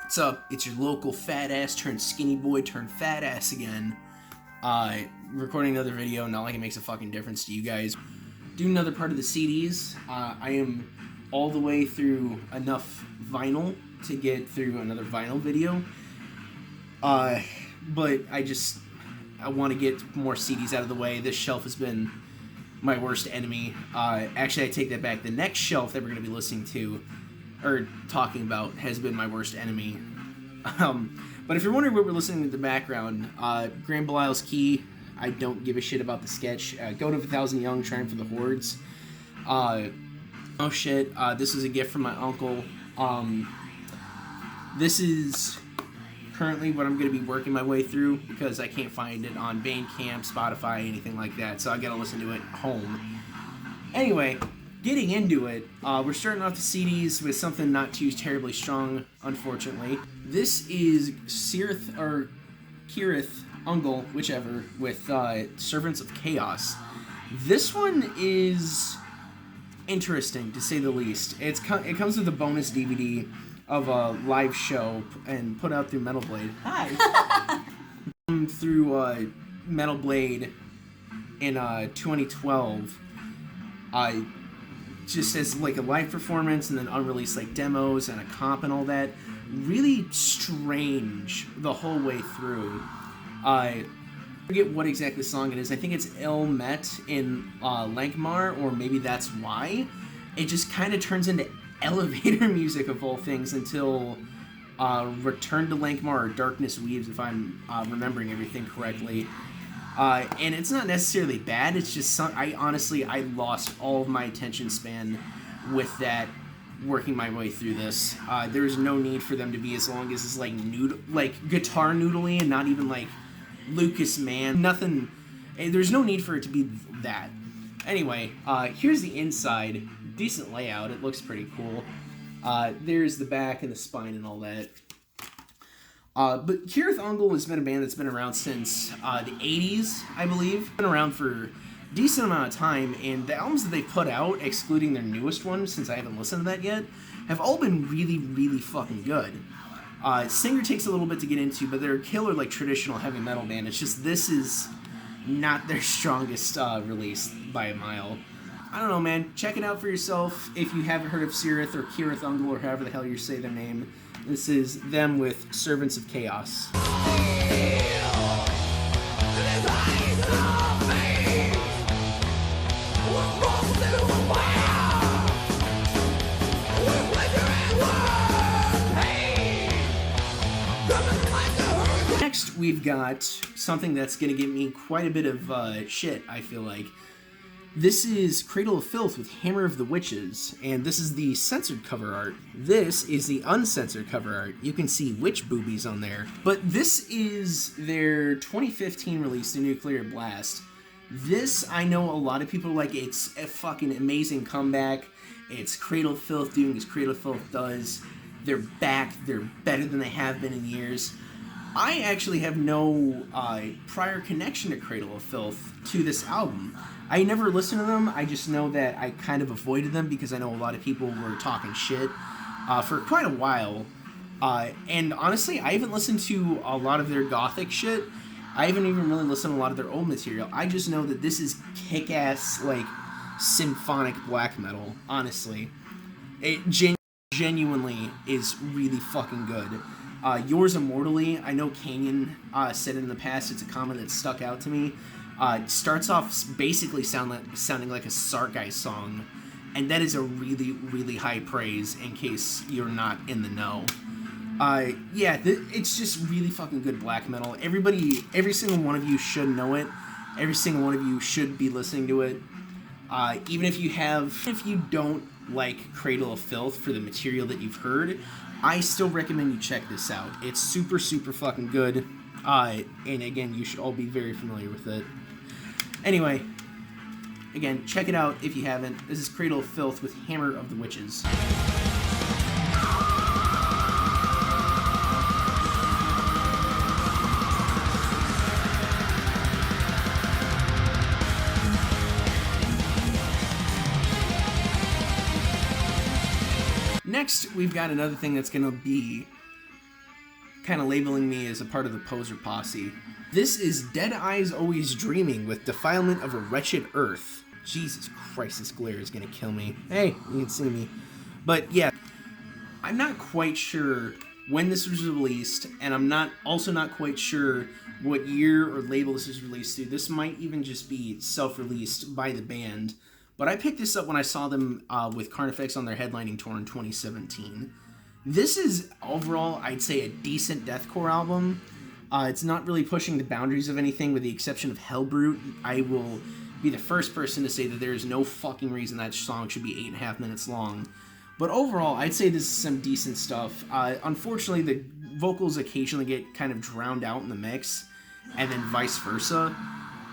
What's up? It's your local fat ass turned skinny boy turned fat ass again. Recording another video, not like it makes a fucking difference to you guys. Doing another part of the CDs. I am all the way through enough vinyl to get through another vinyl video. But I want to get more CDs out of the way. This shelf has been my worst enemy. Actually, I take that back. The next shelf that we're going to be listening to, or talking about, has been my worst enemy. But if you're wondering what we're listening to in the background, Graham Belial's Key, I don't give a shit about the sketch. Goat of 1,000 Young, Triumph for the Hordes. Oh shit, this is a gift from my uncle. This is currently what I'm going to be working my way through because I can't find it on Bandcamp, Spotify, anything like that, so I got to listen to it at home. Anyway, getting into it, we're starting off the CDs with something not too terribly strong, unfortunately. This is Kirith Ungol, whichever, with Servants of Chaos. This one is interesting, to say the least. It comes with a bonus DVD of a live show and put out through Metal Blade. Hi! Through Metal Blade in 2012. Just as like a live performance and then unreleased like demos and a comp and all that. Really strange the whole way through. I forget what exactly song it is. I think it's El Met in Lankmar, or maybe that's why. It just kind of turns into elevator music of all things until Return to Lankmar or Darkness Weaves, if I'm remembering everything correctly. And it's not necessarily bad, it's just I lost all of my attention span with that, working my way through this. There's no need for them to be as long as it's like guitar noodly and not even like Lucas Man. Nothing, there's no need for it to be that. Anyway, here's the inside. Decent layout, it looks pretty cool. There's the back and the spine and all that. But Kirith Ungol has been a band that's been around since the 80s, I believe. Been around for a decent amount of time, and the albums that they put out, excluding their newest one, since I haven't listened to that yet, have all been really, really fucking good. Singer takes a little bit to get into, but they're a killer, like, traditional heavy metal band. It's just this is not their strongest release by a mile. I don't know, man. Check it out for yourself if you haven't heard of Kirith or Kirith Ungol or however the hell you say their name. This is them with Servants of Chaos. Next, we've got something that's going to give me quite a bit of shit, I feel like. This is Cradle of Filth with Hammer of the Witches, and this is the censored cover art. This is the uncensored cover art. You can see witch boobies on there. But this is their 2015 release, The Nuclear Blast. This, I know a lot of people like. It's a fucking amazing comeback. It's Cradle of Filth doing as Cradle of Filth does. They're back. They're better than they have been in years. I actually have no prior connection to Cradle of Filth to this album. I never listened to them. I just know that I kind of avoided them because I know a lot of people were talking shit for quite a while. And honestly, I haven't listened to a lot of their gothic shit. I haven't even really listened to a lot of their old material. I just know that this is kick-ass, like, symphonic black metal, honestly. It genuinely is really fucking good. Yours Immortally, I know Canyon said it in the past, it's a comment that stuck out to me. Starts off basically sounding like a Sarkai song, and that is a really, really high praise in case you're not in the know. It's just really fucking good black metal. Every single one of you should know it. Every single one of you should be listening to it. Even if you don't like Cradle of Filth for the material that you've heard, I still recommend you check this out. It's super, super fucking good. And again, you should all be very familiar with it. Anyway, again, check it out if you haven't. This is Cradle of Filth with Hammer of the Witches. Next, we've got another thing that's going to be kind of labeling me as a part of the poser posse. This is Dead Eyes Always Dreaming with Defilement of a Wretched Earth. Jesus Christ, this glare is gonna kill me. Hey, you can see me. But yeah, I'm not quite sure when this was released, and I'm also not quite sure what year or label this was released to. This might even just be self-released by the band. But I picked this up when I saw them with Carnifex on their headlining tour in 2017. This is, overall, I'd say a decent deathcore album. It's not really pushing the boundaries of anything, with the exception of Hellbrute. I will be the first person to say that there is no fucking reason that song should be 8.5 minutes long. But overall, I'd say this is some decent stuff. Unfortunately, the vocals occasionally get kind of drowned out in the mix, and then vice versa.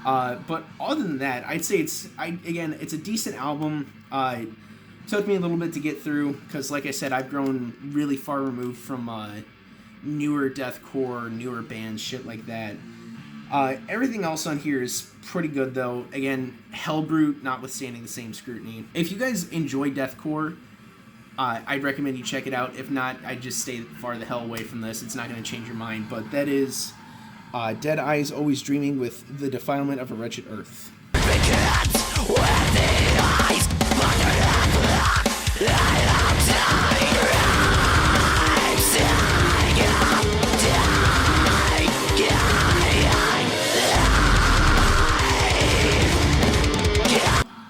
But other than that, I'd say it's a decent album. It took me a little bit to get through, because like I said, I've grown really far removed from newer deathcore, newer bands, shit like that. Everything else on here is pretty good, though. Again, Hellbrute notwithstanding the same scrutiny. If you guys enjoy deathcore, I'd recommend you check it out. If not, I'd just stay far the hell away from this. It's not going to change your mind. But that is Dead Eyes Always Dreaming with The Defilement of a Wretched Earth.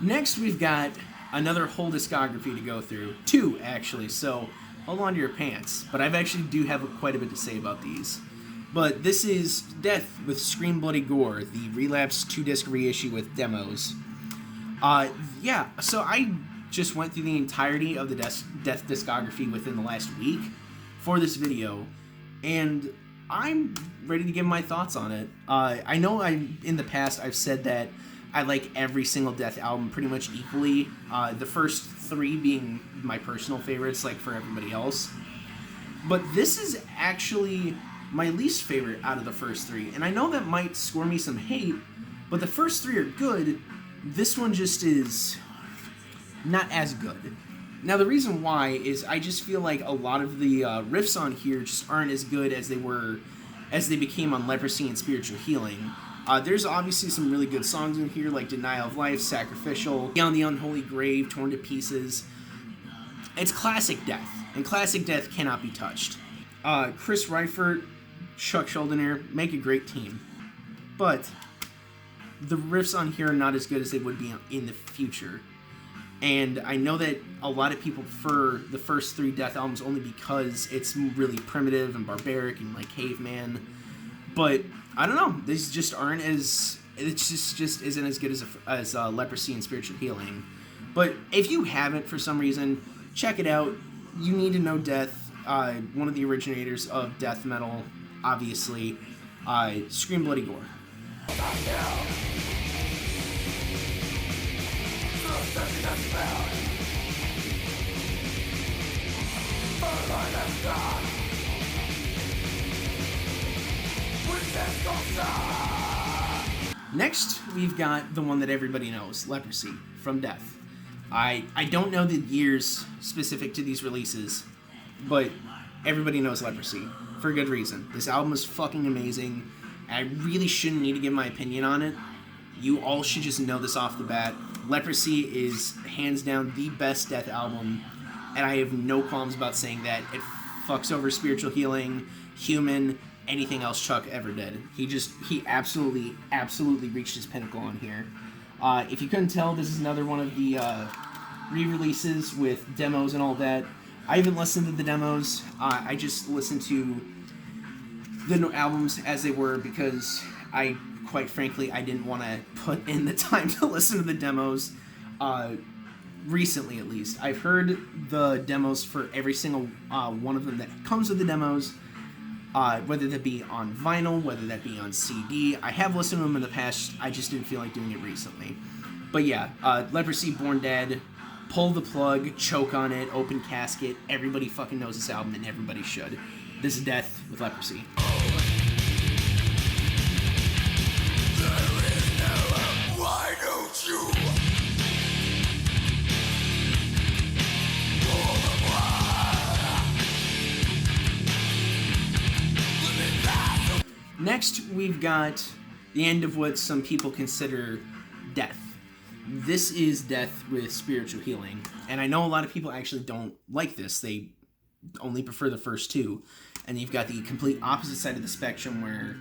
Next, we've got another whole discography to go through. 2, actually, so hold on to your pants. But I've actually do have quite a bit to say about these. But this is Death with Scream Bloody Gore, the Relapse 2-disc reissue with demos. Yeah, so I just went through the entirety of the Death discography within the last week for this video, and I'm ready to give my thoughts on it. I know in the past I've said that I like every single Death album pretty much equally, the first 3 being my personal favorites, like for everybody else. But this is actually my least favorite out of the first 3, and I know that might score me some hate, but the first 3 are good. This one just is not as good. Now, the reason why is I just feel like a lot of the riffs on here just aren't as good as they became on Leprosy and Spiritual Healing. There's obviously some really good songs in here, like Denial of Life, Sacrificial, Beyond the Unholy Grave, Torn to Pieces. It's classic Death, and classic Death cannot be touched. Chris Reifert, Chuck Schuldiner make a great team, but the riffs on here are not as good as they would be in the future. And I know that a lot of people prefer the first 3 Death albums only because it's really primitive and barbaric and like caveman. But I don't know, these just aren't as, it just isn't as good as Leprosy and Spiritual Healing. But if you haven't for some reason, check it out. You need to know Death, one of the originators of death metal, obviously. Scream Bloody Gore. Next, we've got the one that everybody knows, Leprosy, from Death. I don't know the years specific to these releases, but everybody knows Leprosy, for good reason. This album is fucking amazing. I really shouldn't need to give my opinion on it. You all should just know this off the bat. Leprosy is hands down the best Death album, and I have no qualms about saying that. It fucks over Spiritual Healing, Human, anything else Chuck ever did. He absolutely reached his pinnacle on here. If you couldn't tell, this is another one of the re-releases with demos and all that. I haven't listened to the demos. I just listened to the albums as they were because quite frankly, I didn't want to put in the time to listen to the demos, recently at least. I've heard the demos for every single one of them that comes with the demos, whether that be on vinyl, whether that be on CD. I have listened to them in the past, I just didn't feel like doing it recently. But yeah, Leprosy, Born Dead, Pull the Plug, Choke on It, Open Casket, everybody fucking knows this album and everybody should. This is Death with Leprosy. Why don't you? Next, we've got the end of what some people consider death. This is death with spiritual healing. And I know a lot of people actually don't like this. They only prefer the first two. And you've got the complete opposite side of the spectrum where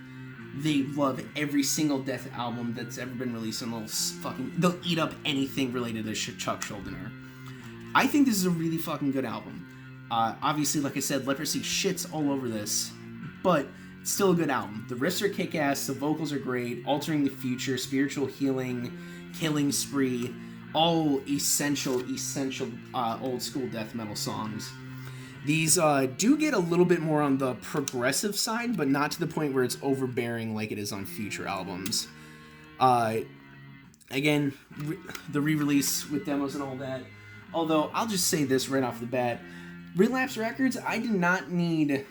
they love every single Death album that's ever been released, and they'll eat up anything related to Chuck Schuldiner. I think this is a really fucking good album. Obviously, like I said, Leprosy shits all over this, but it's still a good album. The riffs are kick-ass, the vocals are great, Altering the Future, Spiritual Healing, Killing Spree, all essential old school death metal songs. These do get a little bit more on the progressive side, but not to the point where it's overbearing like it is on future albums. Again, the re-release with demos and all that. Although, I'll just say this right off the bat. Relapse Records, I did not need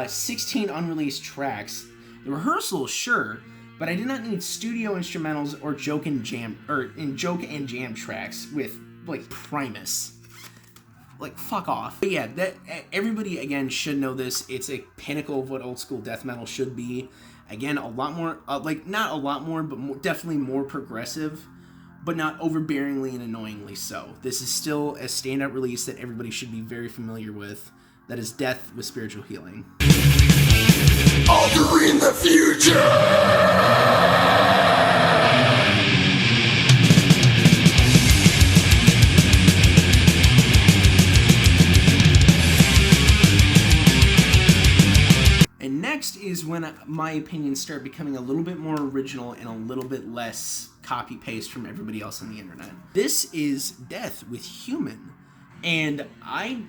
16 unreleased tracks. The rehearsals, sure, but I did not need studio instrumentals or joke and jam tracks with, like, Primus. Like, fuck off. But yeah, everybody, again, should know this. It's a pinnacle of what old school death metal should be. Again, a lot more, not a lot more, but definitely more progressive, but not overbearingly and annoyingly so. This is still a standout release that everybody should be very familiar with. That is Death with Spiritual Healing. Altering the future! And next is when my opinions start becoming a little bit more original and a little bit less copy-paste from everybody else on the internet. This is Death with Human. And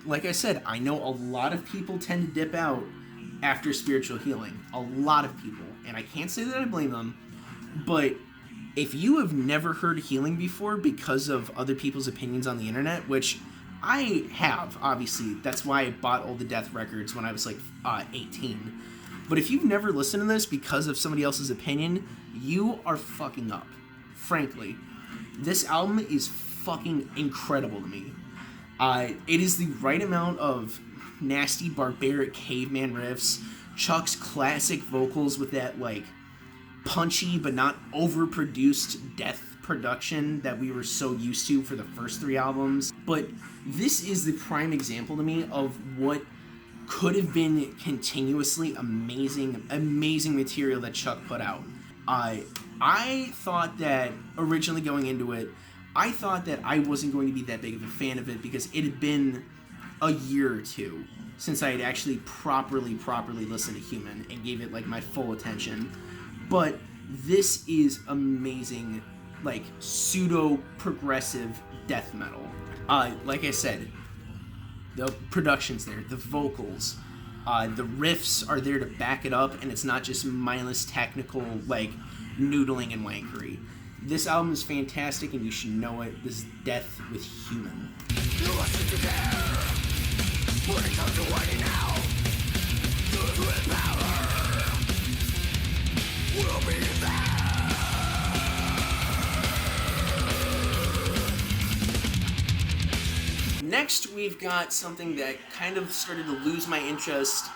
like I said, I know a lot of people tend to dip out after Spiritual Healing. A lot of people. And I can't say that I blame them. But if you have never heard Healing before because of other people's opinions on the internet, which I have, obviously. That's why I bought all the Death records when I was like 18. But if you've never listened to this because of somebody else's opinion, you are fucking up. Frankly. This album is fucking incredible to me. It is the right amount of nasty, barbaric caveman riffs, Chuck's classic vocals with that, like, punchy but not overproduced death production that we were so used to for the first three albums. But this is the prime example to me of what could have been continuously amazing material that Chuck put out. I thought that originally going into it, I thought that I wasn't going to be that big of a fan of it because it had been a year or two since I had actually properly listened to Human and gave it like my full attention. But this is amazing, like pseudo progressive death metal. Like I said, the production's there, the vocals, the riffs are there to back it up, and it's not just mindless technical like noodling and wankery. This album is fantastic, and you should know it. This is Death with Human. You listen to care when it comes to whining out. Those with power will be there. Next, we've got something that kind of started to lose my interest,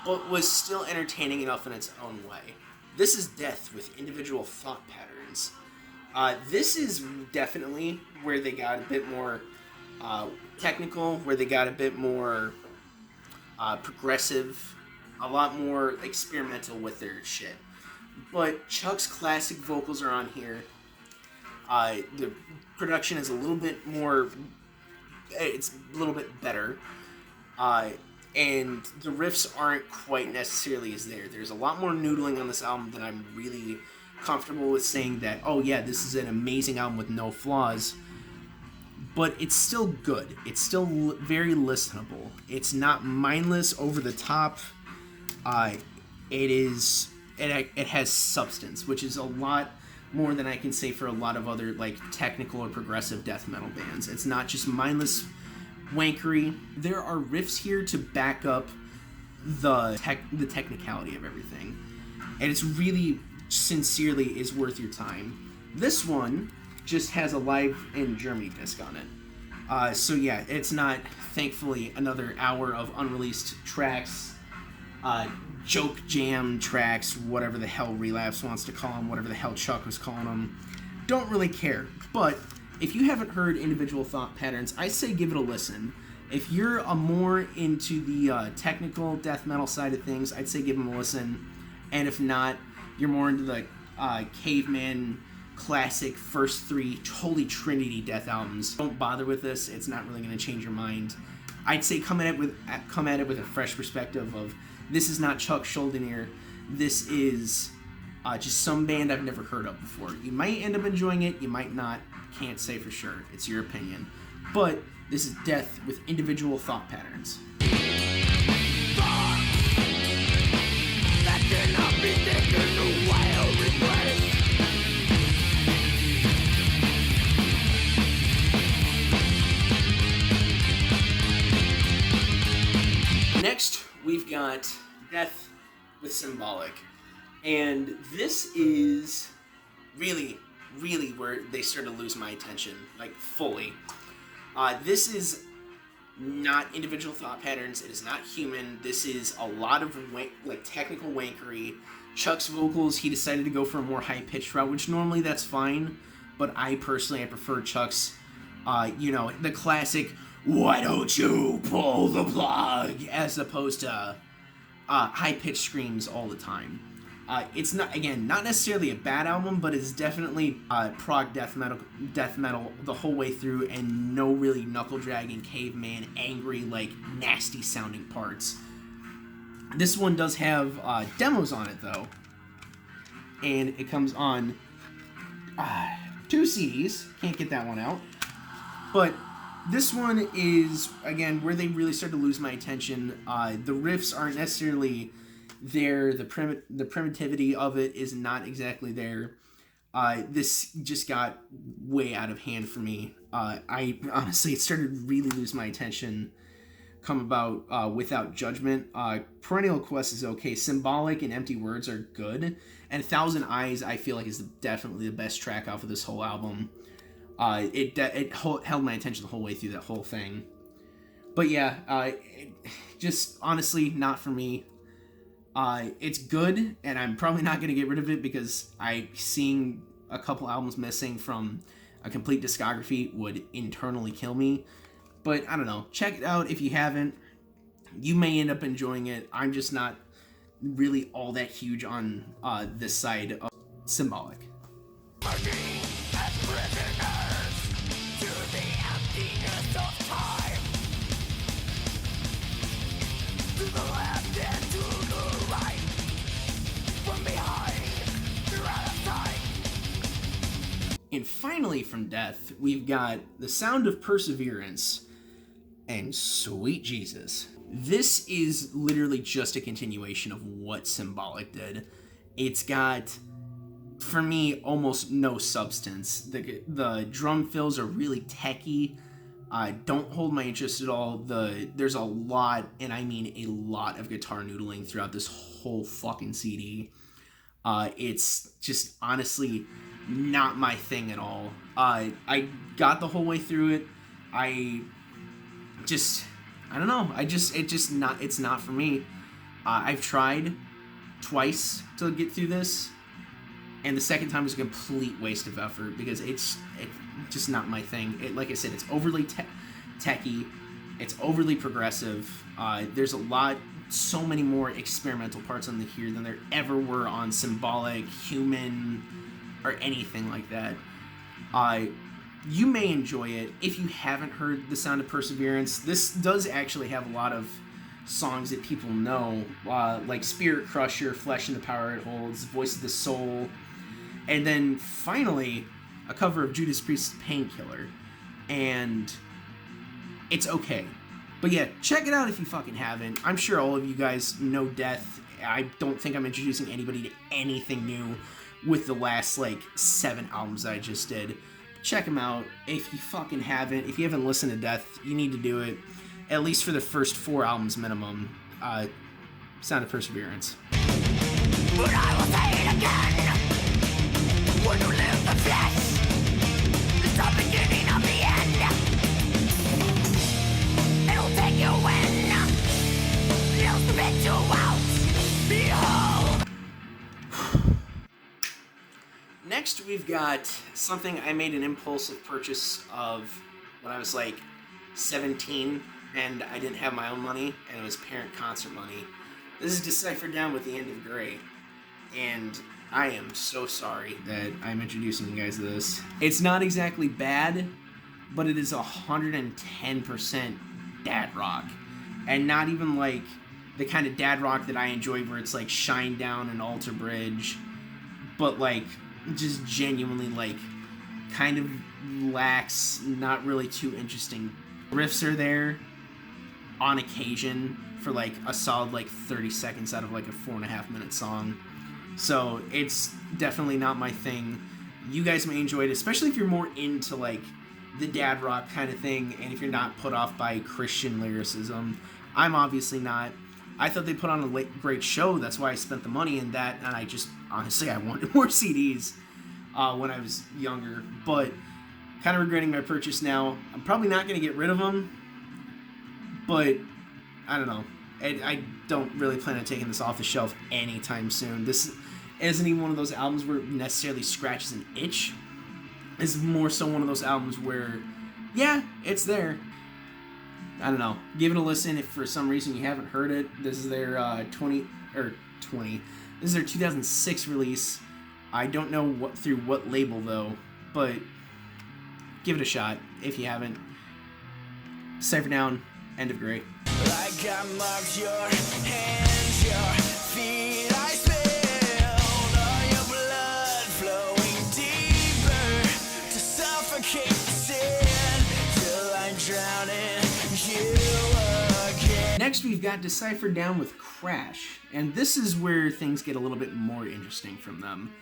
but was still entertaining enough in its own way. This is Death with Individual Thought Patterns. This is definitely where they got a bit more technical, where they got a bit more progressive, a lot more experimental with their shit. But Chuck's classic vocals are on here. The production is a little bit more... It's a little bit better. And the riffs aren't quite necessarily as there. There's a lot more noodling on this album than I'm really comfortable with saying that, oh yeah, this is an amazing album with no flaws. But it's still good. It's still very listenable. It's not mindless, over the top. It has substance, which is a lot more than I can say for a lot of other like technical or progressive death metal bands. It's not just mindless wankery. There are riffs here to back up the technicality of everything, and it's really sincerely is worth your time. This one just has a live in Germany disc on it, so yeah, it's not, thankfully, another hour of unreleased tracks joke jam tracks, whatever the hell Relapse wants to call them, whatever the hell Chuck was calling them. Don't really care. But if you haven't heard Individual Thought Patterns, I say give it a listen. If you're more into the technical death metal side of things, I'd say give them a listen. And if not, you're more into the caveman classic first 3 Holy Trinity death albums, don't bother with this. It's not really going to change your mind. I'd say come at it with a fresh perspective of, this is not Chuck Schuldiner. This is just some band I've never heard of before. You might end up enjoying it, you might not. Can't say for sure. It's your opinion. But this is Death with Individual Thought Patterns. That cannot be taken away or replaced. Next, we've got Death with Symbolic. And this is really where they start to lose my attention, like fully. This is not Individual Thought Patterns. It is not Human. This is a lot of technical wankery. Chuck's vocals, he decided to go for a more high-pitched route, which normally that's fine, but I prefer Chuck's, the classic, why don't you pull the plug, as opposed to high-pitched screams all the time. It's not necessarily a bad album, but it's definitely prog death metal the whole way through, and no really knuckle-dragging, caveman, angry, nasty sounding parts. This one does have demos on it, though, and it comes on 2 CDs. Can't get that one out. But this one is, again, where they really start to lose my attention. The riffs aren't necessarily there. The primitivity of it is not exactly there. This just got way out of hand for me. I honestly, it started to really lose my attention come about Without Judgment. Perennial Quest is okay. Symbolic and Empty Words are good. And 1,000 Eyes, I feel like, is definitely the best track off of this whole album. It held my attention the whole way through that whole thing. But yeah, just honestly not for me. It's good, and I'm probably not going to get rid of it because seeing a couple albums missing from a complete discography would internally kill me. But I don't know. Check it out if you haven't. You may end up enjoying it. I'm just not really all that huge on this side of Symbolic. And finally from Death, we've got The Sound of Perseverance and Sweet Jesus. This is literally just a continuation of what Symbolic did. It's got, for me, almost no substance. The drum fills are really techy. Don't hold my interest at all. There's a lot, and I mean a lot, of guitar noodling throughout this whole fucking CD. It's just honestly not my thing at all. I got the whole way through it. I don't know. It's not for me. I've tried twice to get through this, and the second time was a complete waste of effort because it's just not my thing. Like I said, it's overly techy. It's overly progressive. There's so many more experimental parts on here than there ever were on Symbolic, Human, or anything like that. You may enjoy it if you haven't heard The Sound of Perseverance. This does actually have a lot of songs that people know, like Spirit Crusher, Flesh and the Power It Holds, Voice of the Soul, and then finally a cover of Judas Priest's Painkiller. And it's okay. But yeah, check it out if you fucking haven't. I'm sure all of you guys know Death. I don't think I'm introducing anybody to anything new with the last 7 albums that I just did. Check them out if you fucking haven't. If you haven't listened to Death, you need to do it, at least for the first 4 albums minimum. Sound of Perseverance. But I will say it again. When you live the flesh, it's the beginning of the end. It'll take you in, it'll spit you out. Next, we've got something I made an impulsive purchase of when I was like 17 and I didn't have my own money, and it was parent concert money. This is Deciphered Down with The End of Grey, and I am so sorry that I'm introducing you guys to this. It's not exactly bad, but it is 110% dad rock, and not even like the kind of dad rock that I enjoy where it's like Shinedown and Alter Bridge, but like just genuinely like kind of lax, not really too interesting. Riffs are there on occasion for like a solid like 30 seconds out of like a 4.5 minute song. So it's definitely not my thing. You guys may enjoy it, especially if you're more into like the dad rock kind of thing, and if you're not put off by Christian lyricism. I'm obviously not. I thought they put on a great show. That's why I spent the money in that, and I just, honestly, I wanted more CDs when I was younger, but kind of regretting my purchase now. I'm probably not going to get rid of them, but I don't know. I don't really plan on taking this off the shelf anytime soon. This isn't even one of those albums where it necessarily scratches an itch. It's more so one of those albums where, yeah, it's there. I don't know. Give it a listen if for some reason you haven't heard it. This is their 20. This is their 2006 release. I don't know through what label though, but give it a shot if you haven't. Deciphered Down, End of Grey. Like I marked your hands, your feet, I spilled all your blood flowing deeper to suffocate the sin till I drown in you again. Next, we've got Deciphered Down with Crash, and this is where things get a little bit more interesting from them.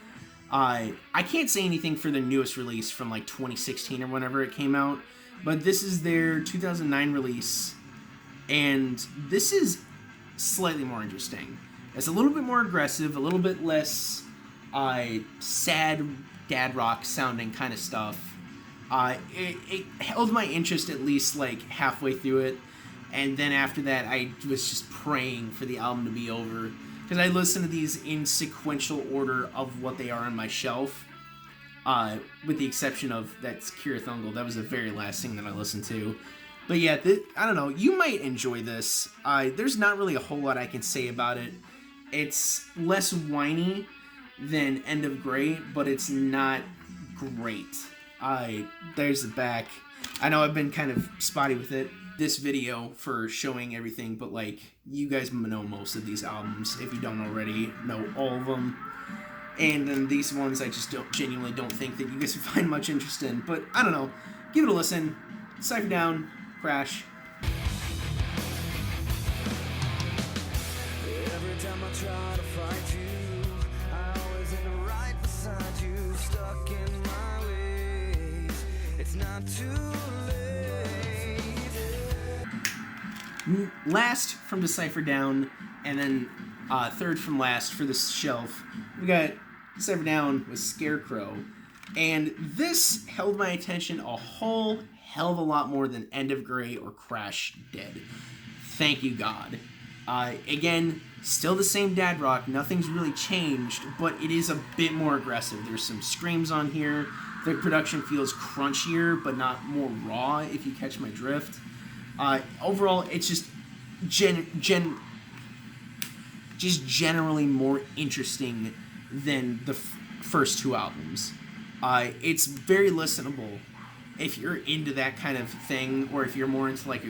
I can't say anything for their newest release from like 2016 or whenever it came out, but this is their 2009 release. And this is slightly more interesting. It's a little bit more aggressive, a little bit less sad dad rock sounding kind of stuff. It held my interest at least like halfway through it, and then after that I was just praying for the album to be over, because I listen to these in sequential order of what they are on my shelf, with the exception of that's Kira Thungle. That was the very last thing that I listened to. But yeah, I don't know, you might enjoy this. There's not really a whole lot I can say about it. It's less whiny than End of Grey, but it's not great. There's the back. I know I've been kind of spotty with this video for showing everything, but like, you guys know most of these albums if you don't already know all of them. And then these ones I just genuinely don't think that you guys would find much interest in. But I don't know, give it a listen. Deciphered Down, Crash. Every time I try to fight you, I always end right beside you, stuck in my ways. It's not too late. Last from Deciphered Down, and then third from last for this shelf, we got Deciphered Down with Scarecrow. And this held my attention a whole hell of a lot more than End of Grey or Crash did. Thank you, God. Again, still the same dad rock. Nothing's really changed, but it is a bit more aggressive. There's some screams on here. The production feels crunchier, but not more raw, if you catch my drift. Overall, it's just generally more interesting than the first two albums. It's very listenable if you're into that kind of thing, or if you're more into like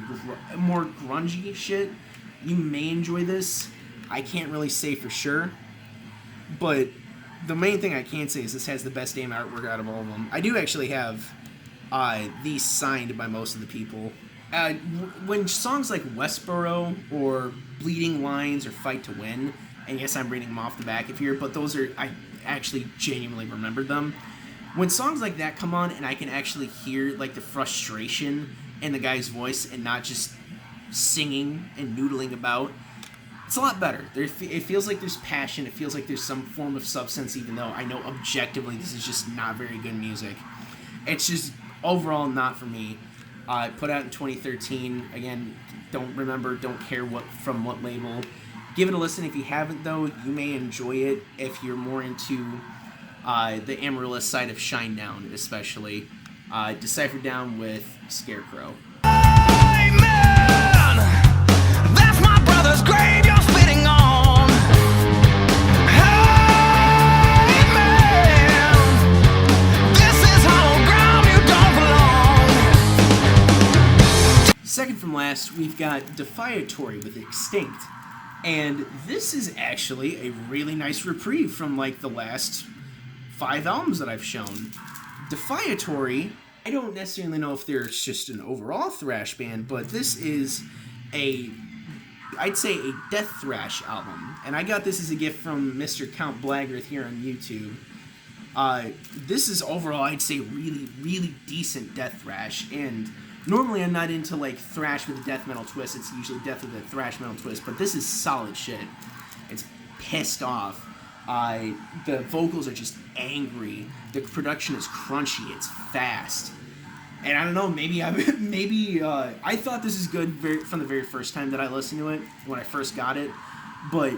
a more grungy shit. You may enjoy this. I can't really say for sure, but the main thing I can say is this has the best damn artwork out of all of them. I do actually have these signed by most of the people. When songs like Westboro or Bleeding Lines or Fight to Win, and yes, I'm reading them off the back of here, but those are, I actually genuinely remembered them. When songs like that come on and I can actually hear like the frustration in the guy's voice and not just singing and noodling about, it's a lot better. It feels like there's passion. It feels like there's some form of substance, even though I know objectively this is just not very good music. It's just overall not for me. Put out in 2013. Again, don't care from what label. Give it a listen if you haven't, though. You may enjoy it if you're more into the Amaryllis side of Shinedown, especially, deciphered down with Scarecrow. Amen. That's my brother's grave you're spitting on. Amen. This is hollow ground, you don't belong. Second from last, we've got Defiatory with Extinct. And this is actually a really nice reprieve from like the last 5 albums that I've shown. Defiatory, I don't necessarily know if they're just an overall thrash band, but this is I'd say a death thrash album. And I got this as a gift from Mr. Count Blaggerth here on YouTube. This is overall, I'd say, really, really decent death thrash. And normally I'm not into like thrash with a death metal twist. It's usually death with a thrash metal twist, but this is solid shit. It's pissed off. The vocals are just angry. The production is crunchy. It's fast. And I don't know, maybe I thought this is good from the very first time that I listened to it, when I first got it. But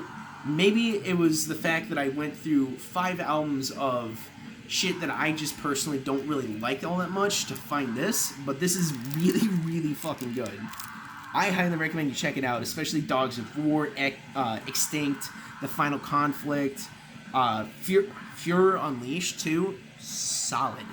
maybe it was the fact that I went through 5 albums of shit that I just personally don't really like all that much to find this. But this is really, really fucking good. I highly recommend you check it out, especially Dogs of War, Extinct, The Final Conflict, Fuhrer Unleashed too. Solid.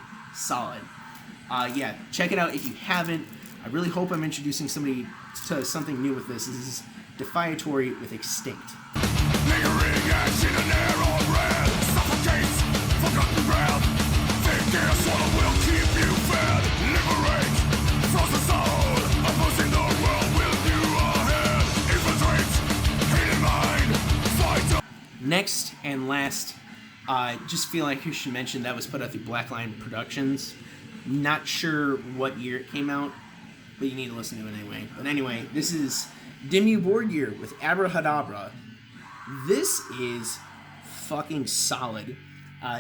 Yeah, check it out if you haven't. I really hope I'm introducing somebody to something new with this. This is Defiatory with Extinct. Lingering ash in an air all red suffocates forgotten breath. Think air swallow will keep you fed. Liberate frozen soul. Opposing the world will you ahead. Infiltrate hate in mind. Fight. Next and last, just feel like I should mention that was put out through Black Lion Productions. Not sure what year it came out, but you need to listen to it anyway. But anyway, this is Dimmu Borgir with Abrahadabra. This is fucking solid.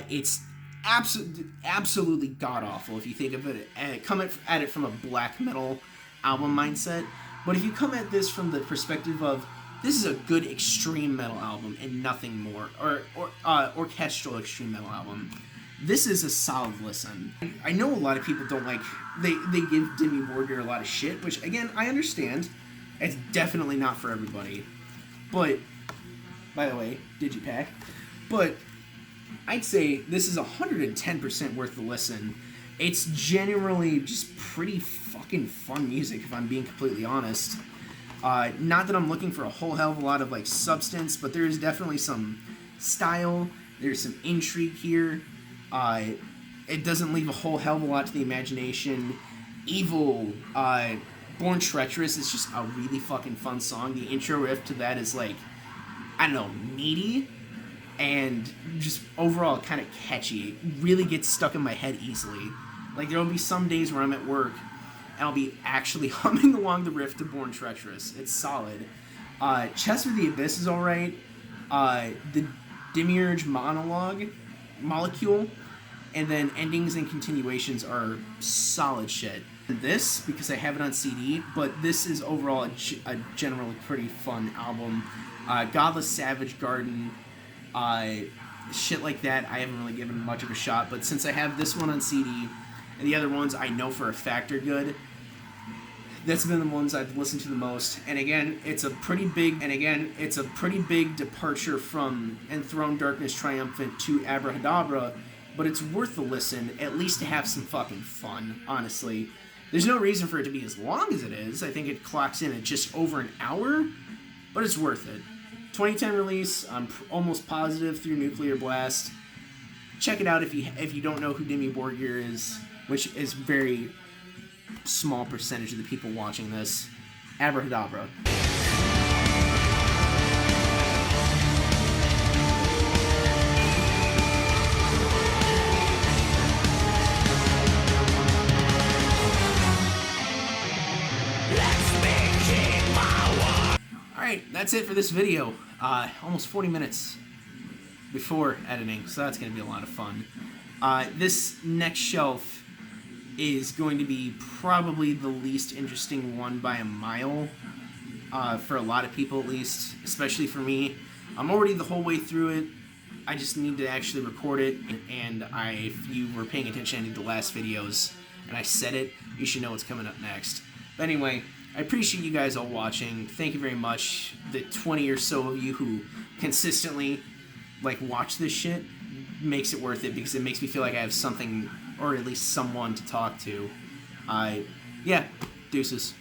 It's absolutely god-awful if you think of it, come at it from a black metal album mindset. But if you come at this from the perspective of, this is a good extreme metal album and nothing more, or orchestral extreme metal album, this is a solid listen. I know a lot of people don't like, they give Dimmu Borgir a lot of shit, which again, I understand. It's definitely not for everybody. But, by the way, Digipack. But, I'd say this is 110% worth the listen. It's generally just pretty fucking fun music, if I'm being completely honest. Not that I'm looking for a whole hell of a lot of like substance, but there is definitely some style. There's some intrigue here. It doesn't leave a whole hell of a lot to the imagination. Evil, Born Treacherous is just a really fucking fun song. The intro riff to that is like, I don't know, meaty and just overall kind of catchy. It really gets stuck in my head easily. Like there'll be some days where I'm at work and I'll be actually humming along the riff to Born Treacherous. It's solid. Chest of the Abyss is alright. The Demiurge Molecule, and then endings and continuations are solid shit. This, because I have it on CD, but this is overall a generally pretty fun album. Godless Savage Garden, shit like that, I haven't really given much of a shot, but since I have this one on CD, and the other ones I know for a fact are good, that's been the ones I've listened to the most. And again, it's a pretty big departure from Enthroned Darkness Triumphant to Abrahadabra, but it's worth the listen, at least to have some fucking fun, honestly. There's no reason for it to be as long as it is. I think it clocks in at just over an hour, but it's worth it. 2010 release, I'm almost positive, through Nuclear Blast. Check it out if you don't know who Dimmu Borgir is, which is very small percentage of the people watching this. Abrahadabra. Alright, that's it for this video. Almost 40 minutes before editing, so that's going to be a lot of fun. This next shelf is going to be probably the least interesting one by a mile, for a lot of people at least, especially for me. I'm already the whole way through it. I just need to actually record it, and if you were paying attention to any of the last videos and I said it, you should know what's coming up next. But anyway, I appreciate you guys all watching. Thank you very much. The 20 or so of you who consistently watch this shit makes it worth it, because it makes me feel like I have something, or at least someone to talk to. Yeah, deuces.